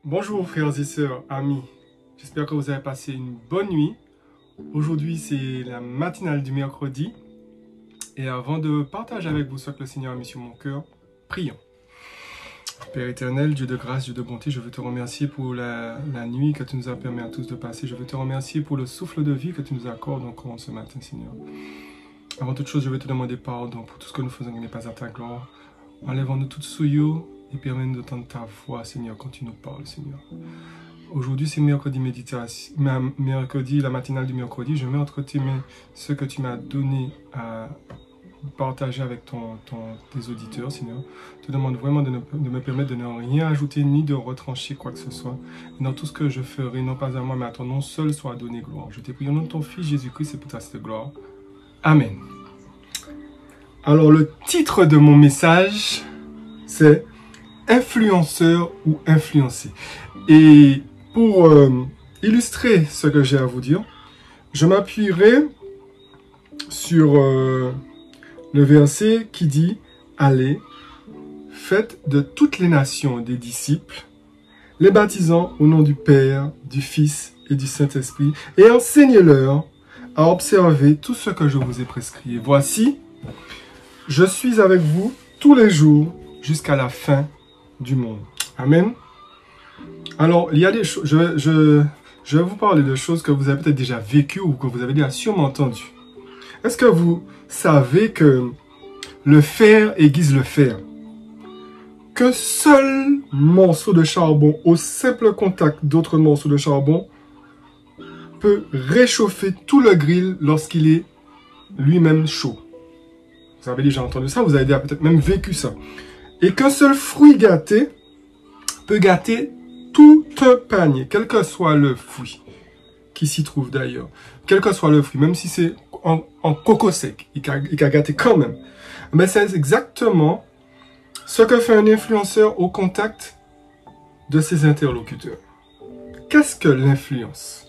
Bonjour frères et sœurs, amis. J'espère que vous avez passé une bonne nuit. Aujourd'hui, c'est la matinale du mercredi. Et avant de partager avec vous ce que le Seigneur a mis sur mon cœur, prions. Père éternel, Dieu de grâce, Dieu de bonté, je veux te remercier pour la nuit que tu nous as permis à tous de passer. Je veux te remercier pour le souffle de vie que tu nous accordes encore ce matin, Seigneur. Avant toute chose, je veux te demander pardon pour tout ce que nous faisons qui n'est pas à ta gloire. Enlèvons-nous toute souillure et permets-nous d'entendre ta voix, Seigneur, quand tu nous parles, Seigneur. Aujourd'hui, c'est mercredi méditation, la matinale du mercredi. Je mets entre tes mains ce que tu m'as donné à partager avec tes auditeurs, Seigneur. Je te demande vraiment de me permettre de ne rien ajouter ni de retrancher quoi que ce soit. Et dans tout ce que je ferai, non pas à moi, mais à ton nom seul soit donné gloire. Je t'ai prié au nom de ton Fils Jésus-Christ et pour ta sainte gloire. Amen. Alors, le titre de mon message, c'est influenceur ou influencé. Et pour illustrer ce que j'ai à vous dire, je m'appuierai sur le verset qui dit « Allez, faites de toutes les nations des disciples, les baptisant au nom du Père, du Fils et du Saint-Esprit, et enseignez-leur à observer tout ce que je vous ai prescrit. Et voici, je suis avec vous tous les jours jusqu'à la fin du monde. » Amen. Alors, il y a des choses, je vais vous parler de choses que vous avez peut-être déjà vécues ou que vous avez déjà sûrement entendues. Est-ce que vous savez que le fer aiguise le fer? Qu'un seul morceau de charbon au simple contact d'autres morceaux de charbon peut réchauffer tout le grill lorsqu'il est lui-même chaud. Vous avez déjà entendu ça, vous avez déjà peut-être même vécu ça. Et qu'un seul fruit gâté peut gâter tout un panier, quel que soit le fruit qui s'y trouve d'ailleurs. Quel que soit le fruit, même si c'est en coco sec, il a gâté quand même. Mais c'est exactement ce que fait un influenceur au contact de ses interlocuteurs. Qu'est-ce que l'influence?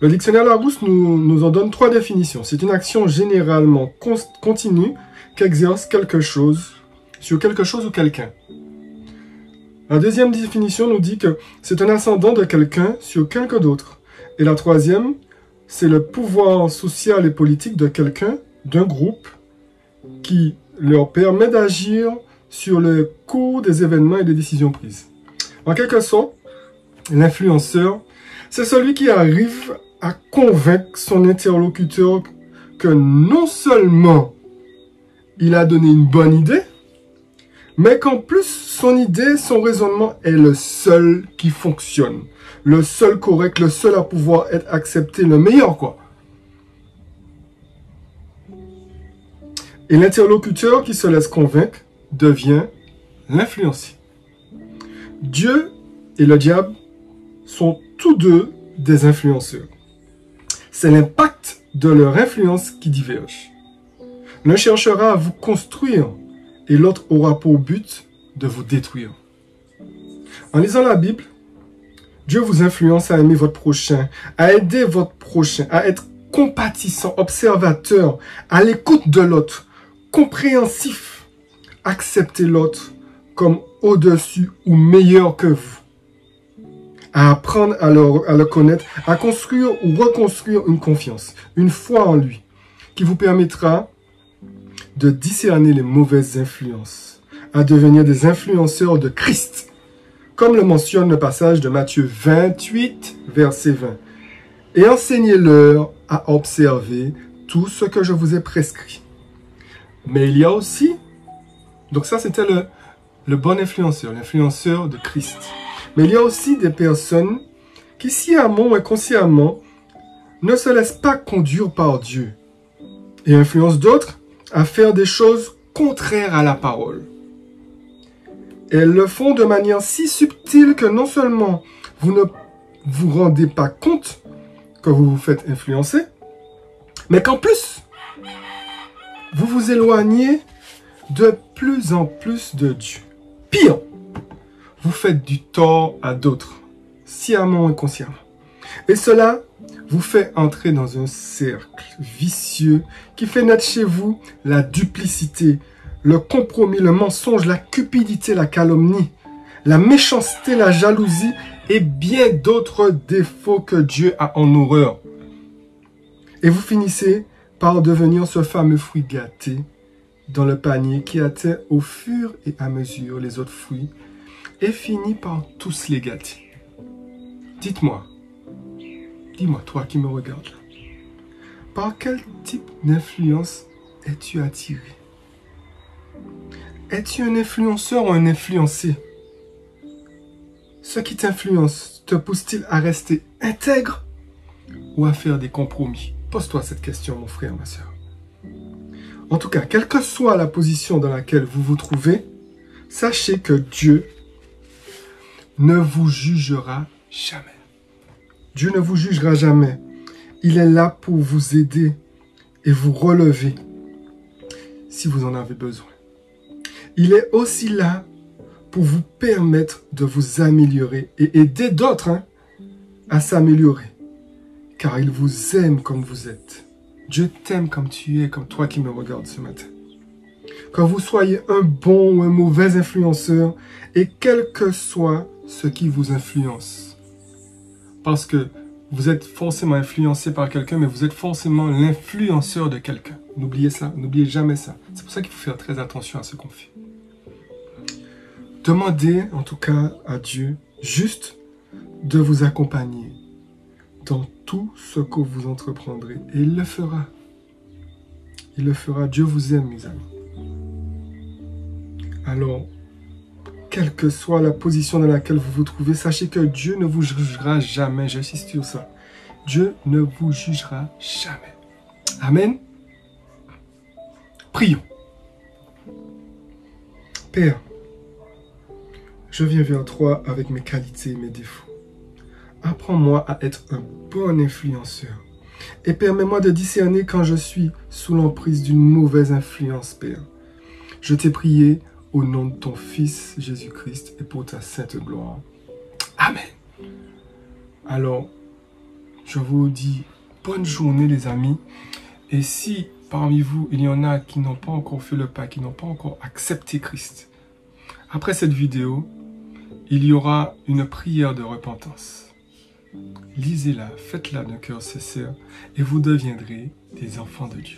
Le dictionnaire Larousse nous en donne 3 définitions. C'est une action généralement continue qu'exerce quelque chose sur quelque chose ou quelqu'un. La deuxième définition nous dit que c'est un ascendant de quelqu'un sur quelqu'un d'autre. Et la troisième, c'est le pouvoir social et politique de quelqu'un, d'un groupe, qui leur permet d'agir sur le cours des événements et des décisions prises. En quelque sorte, l'influenceur, c'est celui qui arrive à convaincre son interlocuteur que non seulement il a donné une bonne idée, mais qu'en plus, son idée, son raisonnement est le seul qui fonctionne. Le seul correct, le seul à pouvoir être accepté, le meilleur, quoi. Et l'interlocuteur qui se laisse convaincre devient l'influencé. Dieu et le diable sont tous deux des influenceurs. C'est l'impact de leur influence qui diverge. L'un cherchera à vous construire et l'autre aura pour but de vous détruire. En lisant la Bible, Dieu vous influence à aimer votre prochain, à aider votre prochain, à être compatissant, observateur, à l'écoute de l'autre, compréhensif, accepter l'autre comme au-dessus ou meilleur que vous, à apprendre à le connaître, à construire ou reconstruire une confiance, une foi en lui, qui vous permettra de discerner les mauvaises influences, à devenir des influenceurs de Christ, comme le mentionne le passage de Matthieu 28, verset 20. Et enseignez-leur à observer tout ce que je vous ai prescrit. Mais il y a aussi, donc ça c'était le bon influenceur, l'influenceur de Christ. Mais il y a aussi des personnes qui sciemment ou inconsciemment ne se laissent pas conduire par Dieu et influencent d'autres à faire des choses contraires à la parole. Elles le font de manière si subtile que non seulement vous ne vous rendez pas compte que vous vous faites influencer, mais qu'en plus, vous vous éloignez de plus en plus de Dieu. Pire, vous faites du tort à d'autres, sciemment ou inconsciemment. Et cela vous fait entrer dans un cercle vicieux qui fait naître chez vous la duplicité, le compromis, le mensonge, la cupidité, la calomnie, la méchanceté, la jalousie et bien d'autres défauts que Dieu a en horreur. Et vous finissez par devenir ce fameux fruit gâté dans le panier qui atteint au fur et à mesure les autres fruits et finit par tous les gâter. Dites-moi, dis-moi, toi qui me regardes, par quel type d'influence es-tu attiré? Es-tu un influenceur ou un influencé? Ce qui t'influence te pousse-t-il à rester intègre ou à faire des compromis? Pose-toi cette question, mon frère, ma soeur. En tout cas, quelle que soit la position dans laquelle vous vous trouvez, sachez que Dieu ne vous jugera jamais. Dieu ne vous jugera jamais. Il est là pour vous aider et vous relever si vous en avez besoin. Il est aussi là pour vous permettre de vous améliorer et aider d'autres à s'améliorer. Car il vous aime comme vous êtes. Dieu t'aime comme tu es, comme toi qui me regardes ce matin. Que vous soyez un bon ou un mauvais influenceur, et quel que soit ce qui vous influence. Parce que vous êtes forcément influencé par quelqu'un, mais vous êtes forcément l'influenceur de quelqu'un. N'oubliez ça, n'oubliez jamais ça. C'est pour ça qu'il faut faire très attention à ce qu'on fait. Demandez en tout cas à Dieu juste de vous accompagner dans tout ce que vous entreprendrez. Et il le fera. Il le fera. Dieu vous aime, mes amis. Alors, quelle que soit la position dans laquelle vous vous trouvez, sachez que Dieu ne vous jugera jamais. J'insiste sur ça. Dieu ne vous jugera jamais. Amen. Prions. Père, je viens vers toi avec mes qualités et mes défauts. Apprends-moi à être un bon influenceur et permets-moi de discerner quand je suis sous l'emprise d'une mauvaise influence, Père. Je t'ai prié au nom de ton Fils Jésus-Christ et pour ta sainte gloire. Amen. Alors, je vous dis bonne journée les amis. Et si parmi vous, il y en a qui n'ont pas encore fait le pas, qui n'ont pas encore accepté Christ, après cette vidéo, il y aura une prière de repentance. Lisez-la, faites-la d'un cœur sincère et vous deviendrez des enfants de Dieu.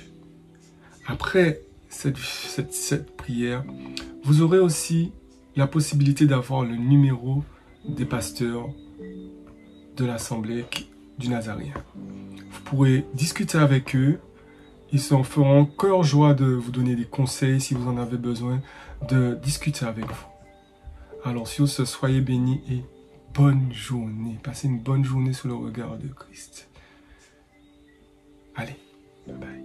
Après cette prière, vous aurez aussi la possibilité d'avoir le numéro des pasteurs de l'Assemblée du Nazaréen. Vous pourrez discuter avec eux. Ils s'en feront cœur joie de vous donner des conseils si vous en avez besoin, de discuter avec vous. Alors sur ce, soyez bénis et bonne journée. Passez une bonne journée sous le regard de Christ. Allez, bye bye.